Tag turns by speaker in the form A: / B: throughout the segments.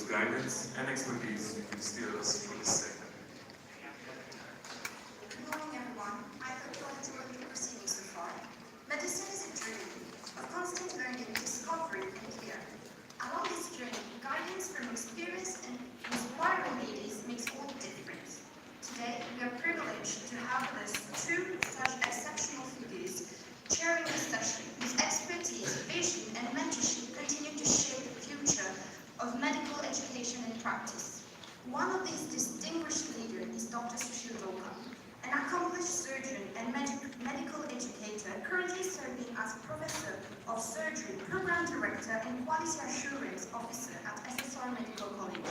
A: guidance and expertise will steer us through this segment.
B: Good morning, everyone. I hope you all enjoyed the proceedings so far. Medicine is a journey of constant learning, discovery, and care. Along this journey, guidance from experience and inspiring ladies makes all the difference. Today, we are privileged to have with us two such exceptional figures chairing this session, whose expertise, vision, and mentorship continue to shape the future of medical education and practice. One of these distinguished leaders is Dr. Sushil Dawka, an accomplished surgeon and medical educator currently serving as Professor of Surgery, Program Director, and Quality Assurance Officer at SSR Medical College.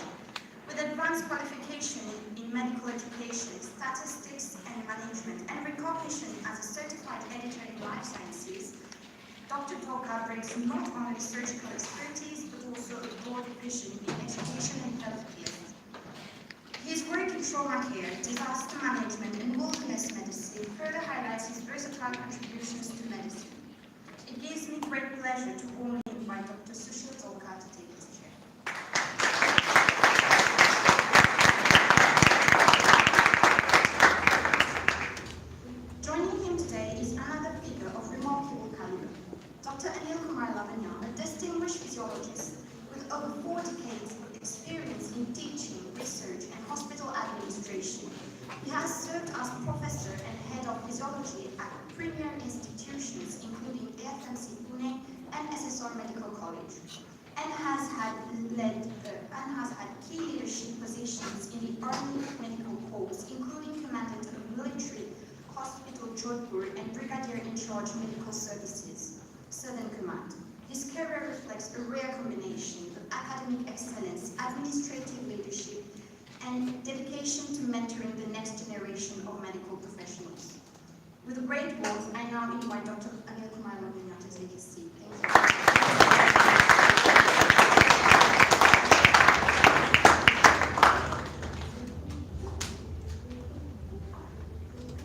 B: With advanced qualification in medical education, statistics and management, and recognition as a certified editor in life sciences, Dr. Dawka brings not only surgical expertise, but also a broad vision in education and healthcare. His work in trauma care, disaster management, and wilderness medicine further highlights his versatile contributions to medicine. It gives me great pleasure to warmly invite Dr. Sushil Dawka to take his chair. Joining him today is another figure of remarkable caliber, Dr. Lavania, a distinguished physiologist with over 4 decades of experience in teaching, research, and hospital administration. He has served as professor and head of physiology at premier institutions including AFMC Pune and SSR Medical College, and has had key leadership positions in the Army Medical Corps, including Commandant of Military Hospital Jodhpur and Brigadier in Charge Medical Services, Southern Command. His career reflects a rare combination of academic excellence, administrative leadership, and dedication to mentoring the next generation of medical professionals. With great words, I now invite Dr. Lavania to take his seat. Thank you.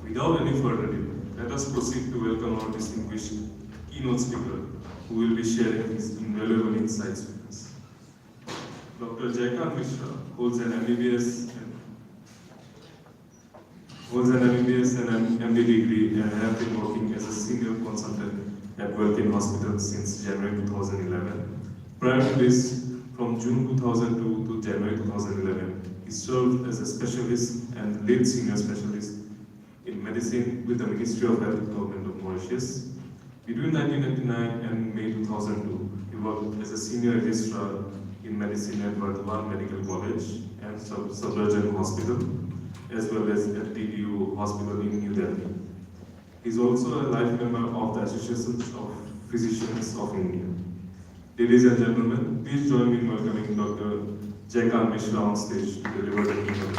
A: Without any further ado, let us proceed to welcome our distinguished keynote speaker, who will be sharing his invaluable insights with us. Dr. Mishra holds an MBBS and MD degree and have been working as a senior consultant at Welkin Hospital since January 2011. Prior to this, from June 2002 to January 2011, he served as a specialist and lead senior specialist in medicine with the Ministry of Health Government of Mauritius. Between 1999 and May 2002, he worked as a senior registrar in medicine at Welkin Medical College and Suburban Hospital, as well as at DDU Hospital in New Delhi. He is also a life member of the Association of Physicians of India. Ladies and gentlemen, please join me in welcoming Dr. Mishra on stage to deliver the keynote.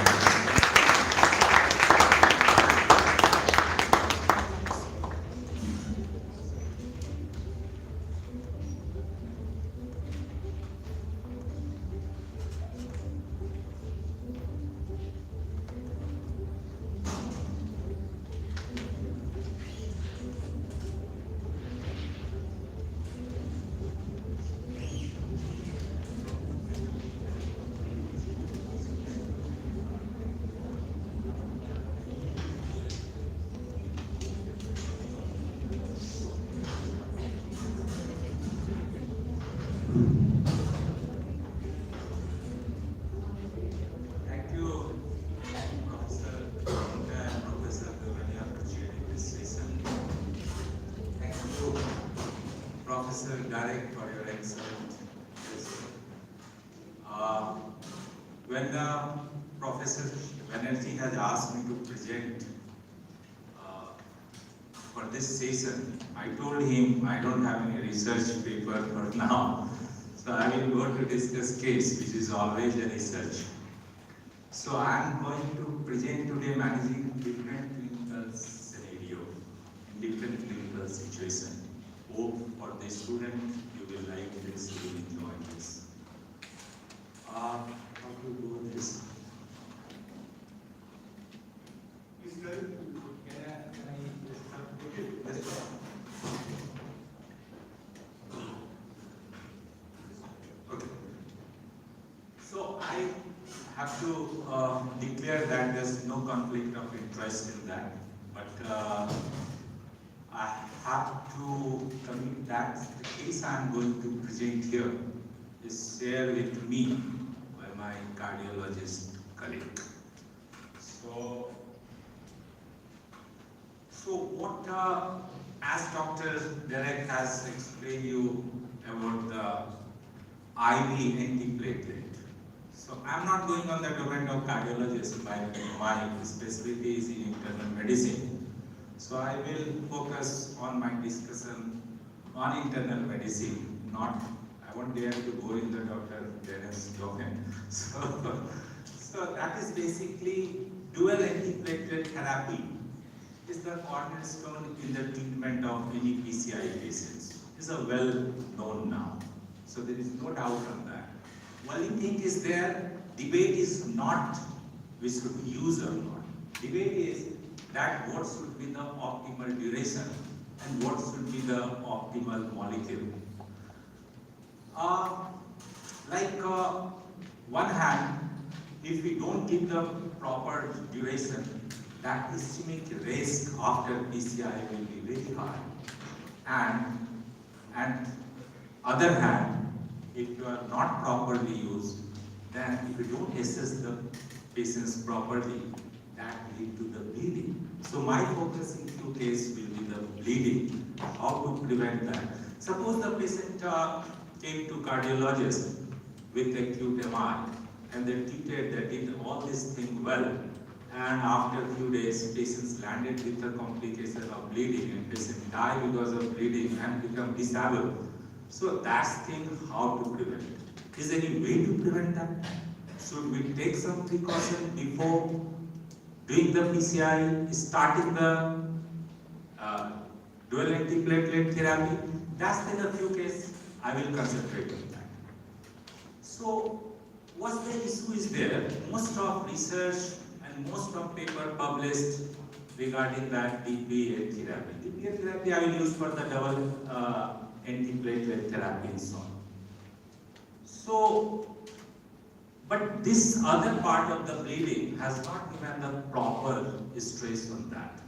C: Thank you, Professor Lavania, for chairing this session. Thank you, Professor Derek, for your excellent presentation. When Professor Banerjee has asked me to present for this session, I told him I don't have any research paper for now. So I will go to discuss case, which is always a research. So I am going to present today managing different clinical scenario in different clinical situation. Hope for the student you will like this, you will enjoy this. How to do this? So I have to declare that there's no conflict of interest in that, but I have to commit that the case I am going to present here is shared with me by my cardiologist colleague. So what, as Dr. Derek has explained you about the IV antiplatelet. So I'm not going on the domain of cardiologist, my specialty is in internal medicine. So I will focus on my discussion on internal medicine, I won't dare to go in the Dr. Derek's domain. So that is basically dual antiplatelet therapy is the cornerstone in the treatment of any PCI patients. It's a well known now. So there is no doubt on that. Only thing is there, debate is not we should use or not. Debate is that what should be the optimal duration and what should be the optimal molecule. One hand, if we don't give the proper duration, that ischemic risk after PCI will be very high. And other hand, if you are not properly used, then if you don't assess the patients properly, that lead to the bleeding. So my focus in few cases will be the bleeding, how to prevent that. Suppose the patient came to cardiologist with acute MI and they treated, they did all this thing well, and after a few days, patients landed with a complication of bleeding and patient died because of bleeding and become disabled. So that's thing how to prevent. Is there any way to prevent that? Should we take some precaution before doing the PCI, starting the dual antiplatelet therapy? That's then a few cases I will concentrate on that. So what the issue is there? Most of research and most of paper published regarding that DPA therapy. DPA therapy I will use for the double antiplatelet therapy and so on. So, but this other part of the bleeding has not given the proper stress on that.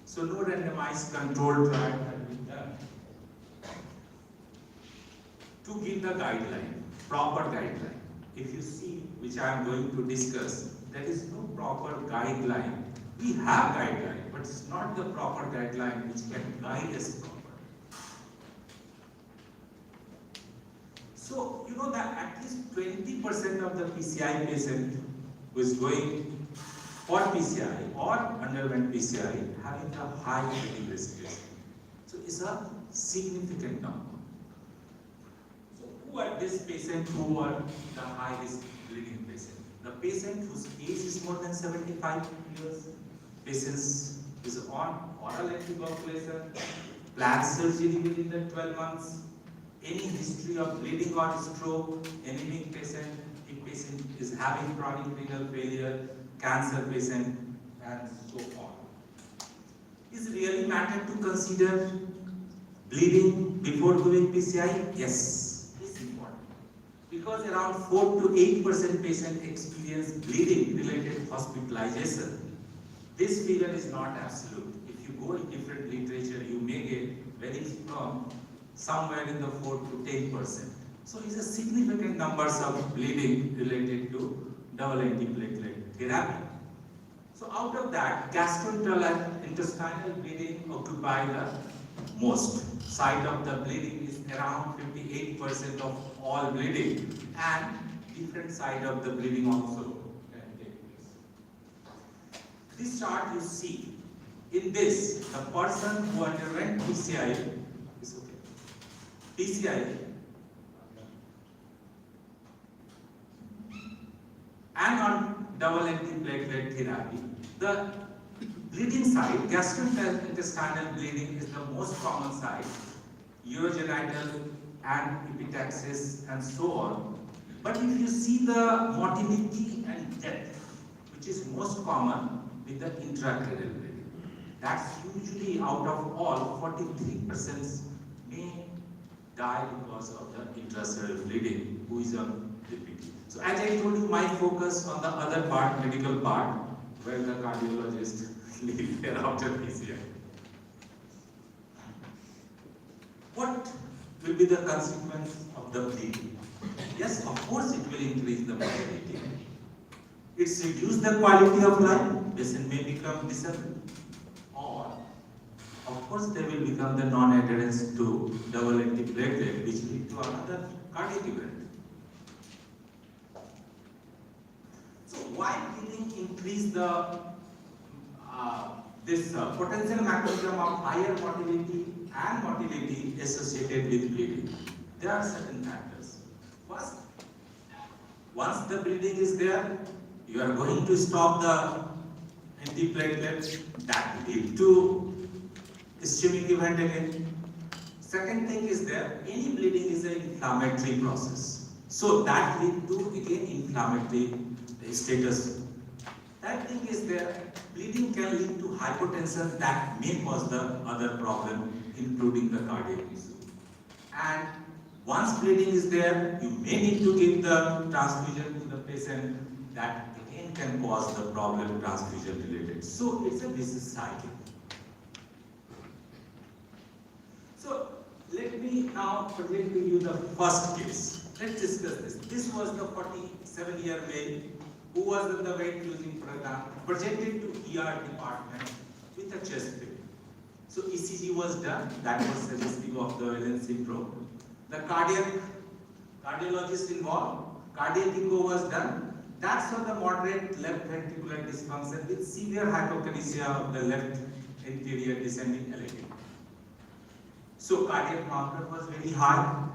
C: So no randomized controlled trial has been done to give the guideline, proper guideline. If you see, which I am going to discuss, there is no proper guideline. We have guideline, but it's not the proper guideline which can guide us properly. So, you know that at least 20% of the PCI patient who is going for PCI or underwent PCI having a high bleeding risk. So it's a significant number. So who are these patients who are the high risk bleeding patient? The patient whose age is more than 75 years, patients is on oral anticoagulation, planned surgery within the 12 months, any history of bleeding or stroke, anemic patient, if patient is having chronic renal failure, cancer patient, and so on. Is really matter to consider bleeding before doing PCI? Yes, it's important. Because around 4 to 8% patient experience bleeding related hospitalization. This figure is not absolute. If you go in different literature, you may get very from somewhere in the 4 to 10%. So it's a significant numbers of bleeding related to double antiplatelet therapy. So out of that, gastrointestinal bleeding occupy the most. Site of the bleeding is around 58% of all bleeding, and different side of the bleeding also can take place. This chart you see, in this, the person who underwent PCI is okay. PCI and on double antiplatelet therapy, the bleeding site, gastrointestinal bleeding is the most common site, urogenital and epistaxis and so on. But if you see the mortality and death, which is most common with the intracranial bleeding, that's usually out of all 43% may die because of the intracellular bleeding, who is on DPT. So as I told you, my focus on the other part, medical part, where the cardiologist leave there after PCI. What will be the consequence of the bleeding? Yes, of course it will increase the mortality. It's reduce the quality of life, patient may become disabled. Or, of course, they will become the non-adherence to double antiplatelet, which lead to another cardiac event. So why bleeding increase the potential mechanism of higher mortality and mortality associated with bleeding? There are certain factors. First, once the bleeding is there, you are going to stop the antiplatelet, that lead to ischemic event again. Second thing is there, any bleeding is an inflammatory process. So that lead to again inflammatory status. That thing is there, bleeding can lead to hypotension that may cause the other problem, including the cardiac issue. And once bleeding is there, you may need to give the transfusion to the patient. That again can cause the problem transfusion related. So it's a vicious cycle. So let me now present to you the first case. Let's discuss this. This was the 47-year male who was in the weight losing program, presented to ER department with a chest pain. So ECG was done, that was suggestive of the Welkin syndrome. The cardiologist involved, cardiac echo was done. That's for the moderate left ventricular dysfunction with severe hypokinesia of the left anterior descending LAD. So cardiac marker was very high.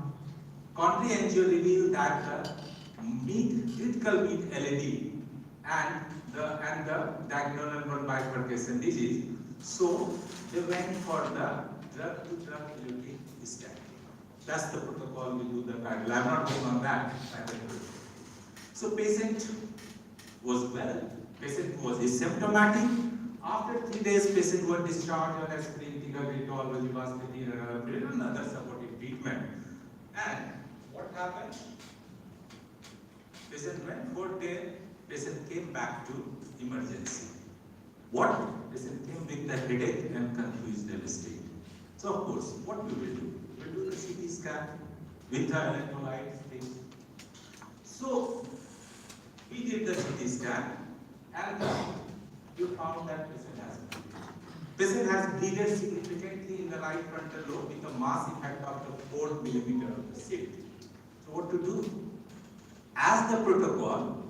C: Coronary angio revealed that the critical mid LAD and the diagonal one bifurcation disease. So they went for the drug-to-drug eluting scan. That's the protocol we do the cardiac. I'm not going on that. So patient was well. Patient was asymptomatic. After 3 days, patient was discharged on aspirin, ticagrelor, rosuvastatin, and other supportive treatment. And what happened? Patient went for day. Patient came back to emergency. What? Patient came with the headache and confused state. So of course, what we will do? We will do the CT scan with the electrolyte thing. So we did the CT scan and you found that patient has bleeded significantly in the right frontal lobe with a mass effect of the 4 millimeter of the shift. So what to do? As the protocol,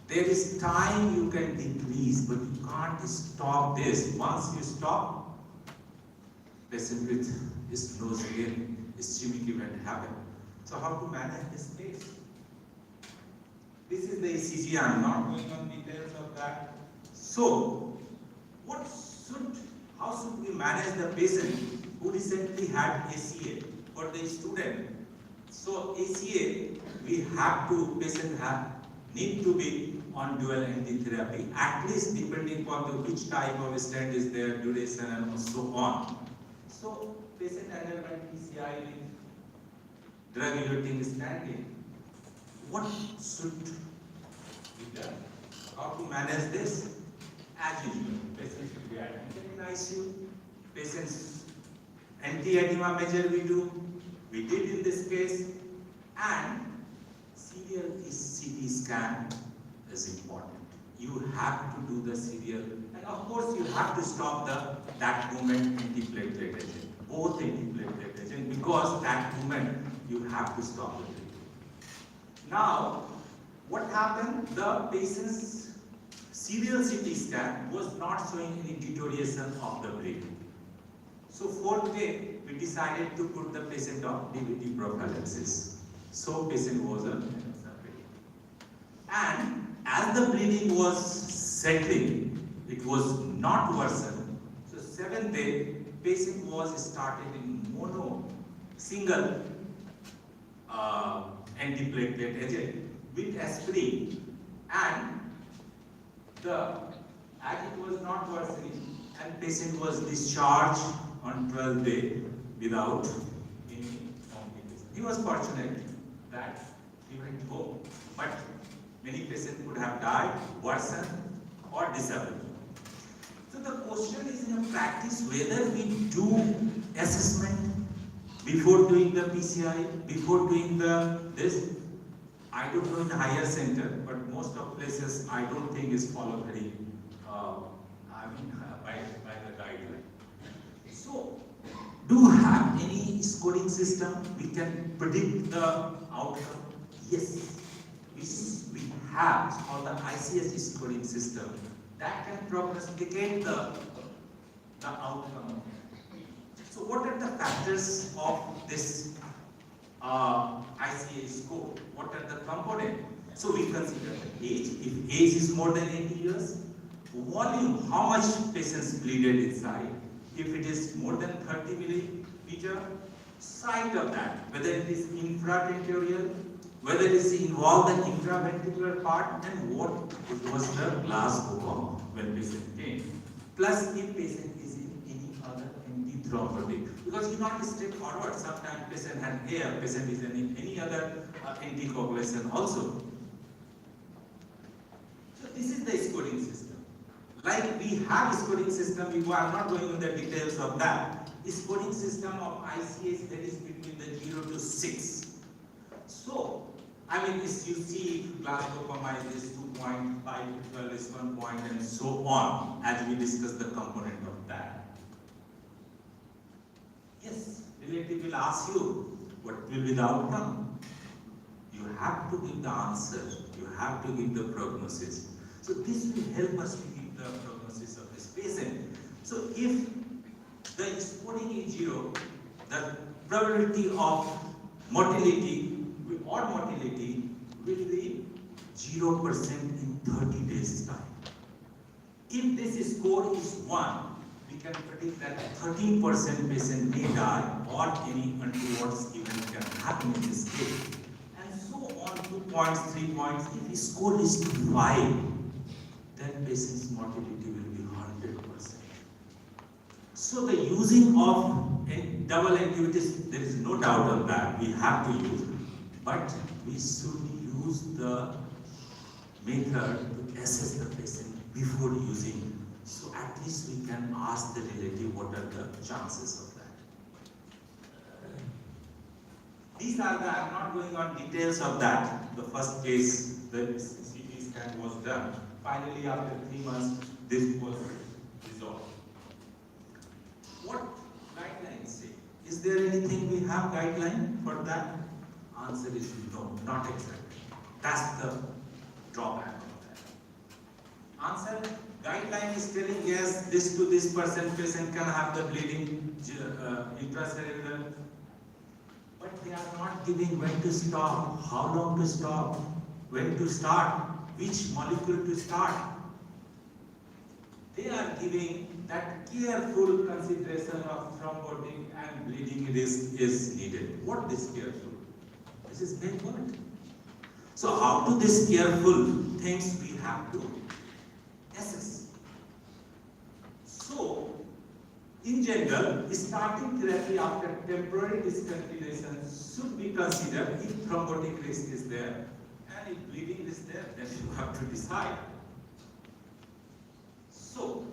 C: there is time you can decrease, but you can't stop this. Once you stop, patient with his nose again, ischemic event happen. So how to manage this case? This is the ECG. I am not going on details of that. So, how should we manage the patient who recently had ACA for the student? So ACA, patient need to be on dual antitherapy, at least depending upon which type of stent is there, duration and so on. So patient underwent PCI with drug-eluting stenting. What should be done? How to manage this? As usual, patient should be admitted in ICU. Patient's anti-edema measure we did in this case, and serial CT scan is important. You have to do the serial, and of course you have to stop that movement antiplatelet agent, both antiplatelet agent, because that movement you have to stop it. Now, what happened? The patient's serial CT scan was not showing any deterioration of the bleeding. So 4th day, we decided to put the patient on DVT prophylaxis. So patient was on and as the bleeding was settling, it was not worsened. So 7th day, patient was started in single antiplatelet agent with aspirin, and as it was not worsening, and patient was discharged on 12th day without any complications. He was fortunate that he went home. but many patients could have died, worsened, or disabled. So the question is in a practice whether we do assessment before doing the PCI, before doing this. I don't know in higher center, but most of places I don't think is followed very by the guideline. So, do you have any scoring system we can predict the outcome? Yes, we have. It's called the ICS scoring system that can prognosticate the outcome. So, what are the factors of this ICA score? What are the components? So, we consider the age. If age is more than 80 years, volume, how much patients bleeded inside. If it is more than 30 milliliter, site of that, whether it is infratentorial, whether it is involved the intraventricular part, and what was the glass scope when patient came. Plus, if patient is in any other antithrombotic, because you not straightforward. Sometimes patient had air, patient is in any other anticoagulation also. So this is the scoring system. Like we have a scoring system, I'm not going into the details of that. A scoring system of ICS that is between the 0 to 6. So, I mean, if you see Glasgow is 2.5, 12 is 1 point, and so on, as we discuss the component of that. Yes, relative will ask you, what will be the outcome? You have to give the answer, you have to give the prognosis. So this will help us to give the prognosis of this patient. So if the scoring is 0, the probability of mortality will be 0% in 30 days time. If this score is 1, we can predict that 13% patient may die or any untoward event can happen in this case. And so on, 2 points, 3 points. If the score is 5, then patient's mortality will be 100%. So the using of double activities, there is no doubt on that, we have to use, but we should use the method to assess the patient before using. So at least we can ask the relative what are the chances of that. These are the, I'm not going on details of that. The first case, the CT scan was done. Finally, after 3 months, this was resolved. What guidelines say? Is there anything we have guideline for that? Answer is no, not exactly. That's the drawback of that. Answer, guideline is telling yes, this to this patient can have the bleeding intracellular, but they are not giving when to stop, how long to stop, when to start, which molecule to start. They are giving that careful consideration of thrombotic and bleeding risk is needed. What is careful? This is main word. So how to this careful things we have to assess. So, in general, starting therapy after temporary discontinuation should be considered if thrombotic risk is there, and if bleeding is there, then you have to decide. So,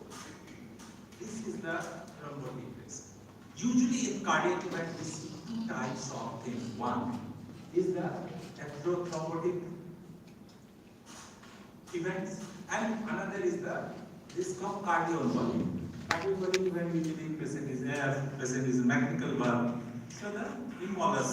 C: this is the thrombotic risk. Usually in cardiac event, we see 2 types of things. One is the atherothrombotic events, and another is the risk of cardioemboli. Cardioemboli event usually patient is air, patient is mechanical valve. So the embolus